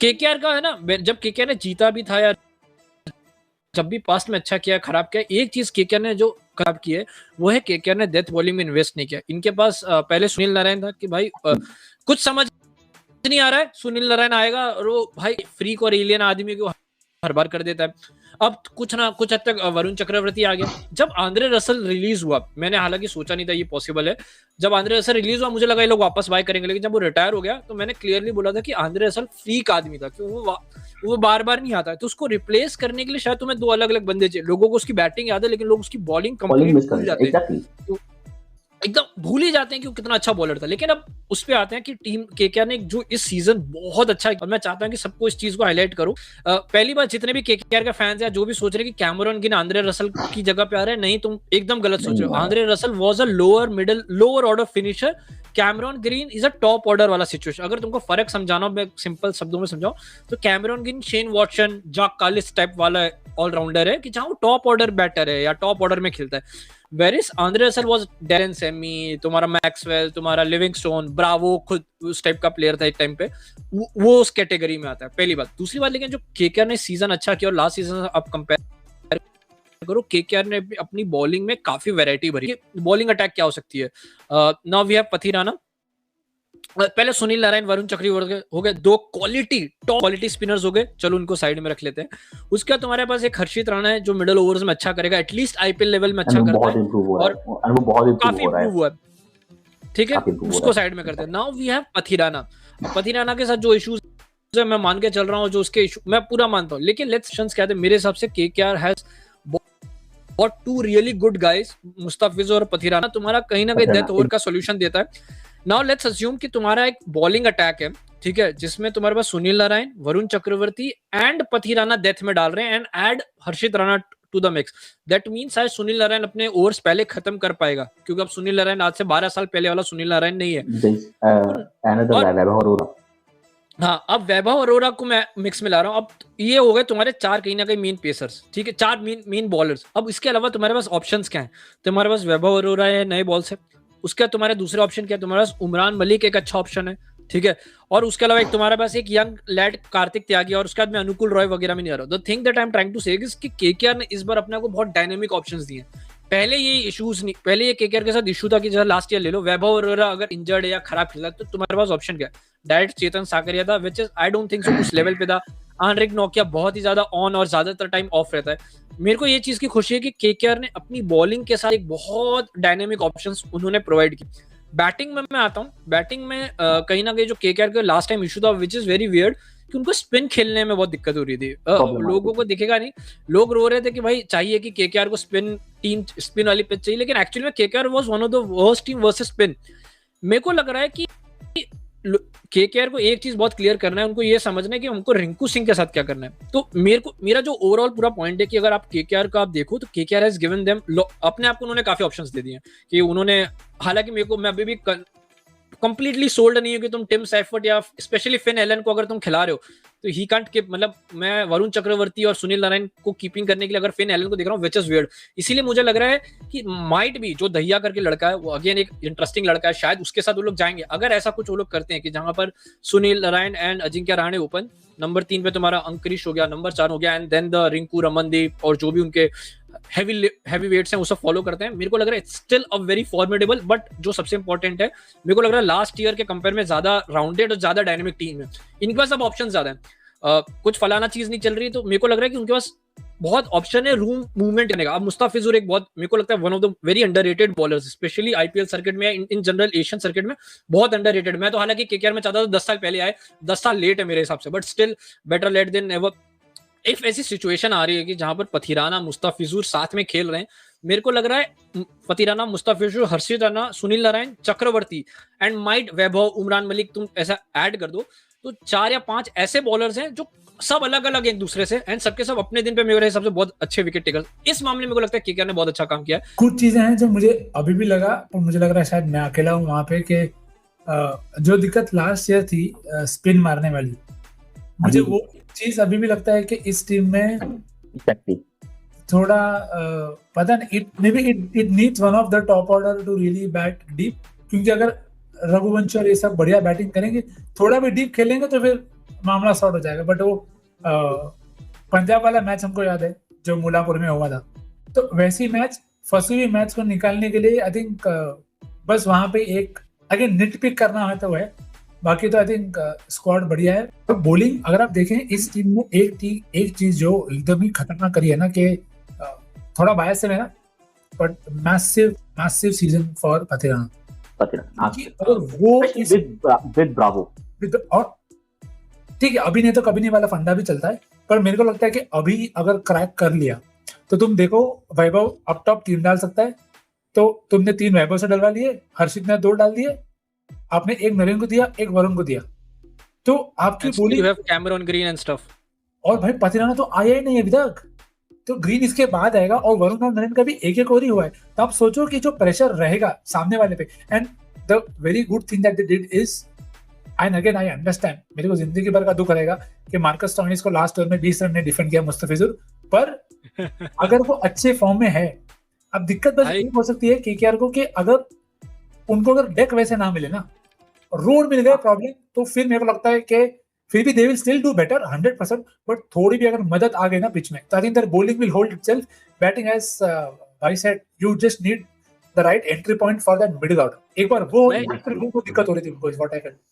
KKR का है ना, जब केकेआर ने जीता भी था या जब भी पास्ट में अच्छा किया खराब किया, एक चीज केकेआर ने जो खराब की है वो है केकेआर ने डेथ बॉलिंग में इन्वेस्ट नहीं किया। इनके पास पहले सुनील नारायण था कि भाई कुछ समझ नहीं आ रहा है, सुनील नारायण आएगा और वो भाई फ्रीक और एलियन आदमी को हर बार कर देता है। अब कुछ ना कुछ हद तक वरुण चक्रवर्ती आ गया। जब आंद्रे रसल रिलीज हुआ, मैंने हालांकि सोचा नहीं था ये पॉसिबल है, जब आंद्रे रसल रिलीज हुआ मुझे लगा ये लोग वापस बाय करेंगे, लेकिन जब वो रिटायर हो गया तो मैंने क्लियरली बोला था कि आंद्रे रसल फ्रीक आदमी था, क्यों वो बार बार नहीं आता है, तो उसको रिप्लेस करने के लिए शायद तुम्हें दो अलग अलग बंदे चाहिए। लोगों को उसकी बैटिंग याद है लेकिन लोग उसकी बॉलिंग कंप्लीट भूल जाते हैं, एकदम भूल ही जाते हैं कि वो कितना अच्छा बॉलर था। लेकिन अब उस पे आते हैं कि टीम केकेआर ने जो इस सीजन बहुत अच्छा है, और मैं चाहता हूं कि सबको इस चीज को हाईलाइट करूं। पहली बार जितने भी केकेआर के फैंस हैं जो भी सोच रहे हैं कि कैमरन गिन आंद्रे रसल की जगह पे आ रहे हैं, नहीं, तुम एकदम गलत सोच रहे हो। Andre Russell was a lower order finisher, Cameron green is a top order वाला सिचुएशन। अगर तुमको फर्क समझाना, मैं सिंपल शब्दों में समझाऊं तो Cameron Green Shane Watson Jacques Kallis type वाला ऑलराउंडर है कि जहां वो टॉप ऑर्डर बैटर है या टॉप ऑर्डर में खेलता है। वेरिस Andre Russell was Darren Sammy, तुम्हारा मैक्सवेल, तुम्हारा लिविंगस्टोन, ब्रावो खुद उस टाइप का प्लेयर था एक टाइम पे, वो उस कैटेगरी में आता है, पहली बात। दूसरी बात, लेकिन जो केकेआर ने सीजन अच्छा किया और लास्ट सीजन अब कंपेयर करो, केकेआर ने अपनी बॉलिंग में काफी वैरायटी भरी है। बॉलिंग अटैक क्या हो सकती है, नाउ वी हैव पथिराना, पहले सुनील नारायण वरुण चक्रवर्ती हो गए, दो टॉप क्वालिटी स्पिनर्स हो गए, चलो उनको साइड में रख लेते हैं। उसके बाद तुम्हारे पास एक हर्षित राणा है जो मिडिल ओवर्स में अच्छा करेगा, एटलीस्ट आईपीएल लेवल में अच्छा करता है और काफी इंप्रूव हुआ है, ठीक है, उसको साइड में करते हैं। नाउ वी हैव पथिराना के साथ जो इश्यूज है मैं मान के चल रहा हूँ, जो उसके इशू मैं पूरा मानता हूँ, लेकिन लेट्स कहते हैं मेरे हिसाब से KKR has bought two really good guys, Mustafiz और पथिराना तुम्हारा कहीं ना कहीं डेथ ओवर का सॉल्यूशन देता है। नाउ लेट्स अज्यूम कि तुम्हारा एक बॉलिंग अटैक है, ठीक है, जिसमें तुम्हारे पास सुनील नारायण, वरुण चक्रवर्ती एंड पथिराना डेथ में डाल रहे हैं and add Harshit Rana to the mix. That means शायद सुनील नारायण अपने ओवर्स पहले खत्म कर पाएगा, क्योंकि अब सुनील नारायण आज से 12 साल पहले वाला सुनील नारायण नहीं है। हाँ, अब वैभव अरोरा को मैं मिक्स में ला रहा हूँ। अब ये हो गए तुम्हारे चार कहीं ना कहीं मेन पेसर्स, ठीक है, चार मेन बॉलर्स। अब इसके अलावा तुम्हारे पास ऑप्शंस क्या हैं? तुम्हारे पास वैभव अरोरा है नए बॉल से, उसके बाद तुम्हारे दूसरे ऑप्शन क्या है? तुम्हारे पास उमरान मलिक एक अच्छा ऑप्शन है, ठीक है, और उसके अलावा एक तुम्हारे पास एक यंग लैड कार्तिक त्यागी, और उसके बाद में अनुकूल रॉय वगैरह में नहीं आ रहा। The thing that I am trying to say is कि केकेआर ने इस बार अपने को बहुत डायनेमिक ऑप्शंस दिए। पहले ये इश्यूज नहीं, पहले ये केकेआर के साथ इशू था कि जैसा लास्ट ईयर ले लो, वैभव अरोरा अगर इंजर्ड है या खराब खेला तो तुम्हारे पास ऑप्शन क्या है? डायरेक्ट चेतन साकरिया था, which is I don't think so उस लेवल पे था। आनरिक नोकिया बहुत ही ज्यादा ऑन और ज्यादातर टाइम ऑफ रहता है। मेरे को ये चीज की खुशी है कि केकेआर ने अपनी बॉलिंग के साथ एक बहुत डायनेमिक ऑप्शंस उन्होंने प्रोवाइड की। बैटिंग में मैं आता हूँ, बैटिंग में कहीं ना कहीं जो केकेआर का लास्ट टाइम इशू था, विच इज वेरी वियर्ड, कि उनको स्पिन खेलने में बहुत दिक्कत हो रही थी। लोगों को दिखेगा नहीं, लोग रो रहे थे कि भाई चाहिए कि केकेआर को स्पिन वाली पिच चाहिए, लेकिन एक्चुअली में KKR was one of the worst team versus spin. मेरे को लग रहा है कि केकेआर को एक चीज बहुत क्लियर करना है, उनको ये समझना है कि हमको रिंकू सिंह के साथ क्या करना है। तो मेरा जो ओवरऑल पूरा पॉइंट है कि अगर आप केकेआर का आप देखो तो केकेआर हैज गिवन देम, अपने आप को उन्होंने काफी ऑप्शंस दे दिए कि उन्होंने, हालांकि मैं अभी भी कंप्लीटली सोल्ड नहीं हो कि तुम टिम सैफर्ट या स्पेशली फिन एलन को अगर तुम खिला रहे हो तो ही कांट कीप, मतलब मैं वरुण चक्रवर्ती और सुनील नारायण को कीपिंग करने के लिए अगर फिन एलन को देख रहा हूँ, विच इज वियर्ड। इसीलिए मुझे लग रहा है कि माइट भी जो दहिया करके लड़का है, वो अगेन एक इंटरेस्टिंग लड़का है, शायद उसके साथ वो लोग जाएंगे। अगर ऐसा कुछ वो लोग करते हैं कि जहां पर Sunil Narayan and Ajinkya Rahane open, number 3 पे तुम्हारा अंकुरिश हो गया, नंबर 4 हो गया, and then the Rinku, Ramandeep और जो भी उनके हैवी वेट्स हैं वो सब फॉलो करते हैं। मेरे को लग रहा है it's still a very formidable, but जो सबसे इंपॉर्टेंट है, मेरे को लग रहा है लास्ट ईयर के कंपेयर में ज्यादा राउंडेड और ज्यादा डायनेमिक टीम है। इनके पास अब ऑप्शन ज्यादा है, कुछ फलाना चीज नहीं चल रही, तो मेरे को लग रहा है कि उनके पास बहुत ऑप्शन है रूम मूवमेंट करने का। अब मुस्तफिजुर एक बहुत, मेरे को लगता है one of the very underrated bowlers, specially IPL circuit में, इन जनरल एशियन सर्किट में बहुत अंडररेटेड। मैं तो हालांकि केकेआर में चाहता था 10 साल पहले आए, 10 साल लेट है मेरे हिसाब से, but still better late than never. If ऐसी सिचुएशन आ रही है कि जहां पर पथिराना मुस्तफिजुर साथ में खेल रहे हैं, मेरे को लग रहा है पथिराना, मुस्तफिजुर, हर्षित राणा, सुनील नारायण, चक्रवर्ती एंड माइट वैभव, उमरान मलिक, तुम ऐसा ऐड कर दो तो 4 या 5 ऐसे बॉलर्स हैं जो सब अलग अलग एक दूसरे से, एंड सबके सब अपने दिन पे मेरे हिसाब से बहुत अच्छे विकेट टेकर्स। इस मामले में मेरे को लगता है केकेआर ने बहुत अच्छा काम किया है। कुछ चीजें हैं जो मुझे अभी भी लगा, और मुझे लग रहा है शायद मैं अकेला हूँ वहां पे, कि जो दिक्कत लास्ट ईयर थी स्पिन मारने वाली, मुझे वो चीज अभी भी लगता है कि इस टीम में थोड़ा पता नहीं, it needs one of the top order to really bat deep, क्योंकि अगर रघुवंशी और ये सब बढ़िया बैटिंग करेंगे, थोड़ा भी डीप खेलेंगे तो फिर मामला सॉर्ट हो जाएगा। बट वो पंजाब वाला मैच हमको याद है जो मुलापुर में हुआ था, तो वैसी मैच फंसी हुई मैच को निकालने के लिए आई थिंक बस वहां पे एक अगेन निट पिक करना है तो है, बाकी तो आई थिंक स्क्वाड बढ़िया है। तो बॉलिंग अगर आप देखें इस टीम में एक चीज जो एकदम ही खतरनाक करी है ना कि थोड़ा बायस है मेरा, but massive season for Pathirana. और वो विद ब्रावो और ठीक है, अभी नहीं तो कभी नहीं वाला फंडा भी चलता है, पर मेरे को लगता है कि अभी अगर क्रैक कर लिया तो तुम देखो वैभव अप टॉप 3 डाल सकता है, तो तुमने 3 वैभव से डलवा लिए, हर्षित ने 2 डाल दिए, आपने एक नरेन को दिया, एक वरुण को दिया, तो आपकी bowling Cameron green and stuff. और भाई पथिराना तो आया ही नहीं अभी तक, तो ग्रीन इसके बाद आएगा और वरुण और नरेन का भी एक और ही हुआ है। तो आप सोचो कि जो प्रेशर रहेगा सामने वाले पे, and the very good thing that they did is, and again I understand, मेरे को जिंदगी भर का दुख रहेगा कि मार्कस स्टोइनिस को लास्ट ओवर में 20 रन ने डिफेंड किया मुस्तफिजुर, पर अगर वो अच्छे फॉर्म में है, अब दिक्कत बस ये हो सकती है केकेआर को कि अगर उनको अगर डेक वैसे ना मिले ना, रोड मिल गया प्रॉब्लम, तो फिर मेरे को लगता है कि फिर भी they will still do better 100%, but थोड़ी भी अगर मदद आ गई ना पिच में, तो I think their bowling will hold itself. Batting as भाई said, you just need the right entry point for that middle order. एक बार वो दिक्कत हो रही थी उनको, इज व्हाट आई फील।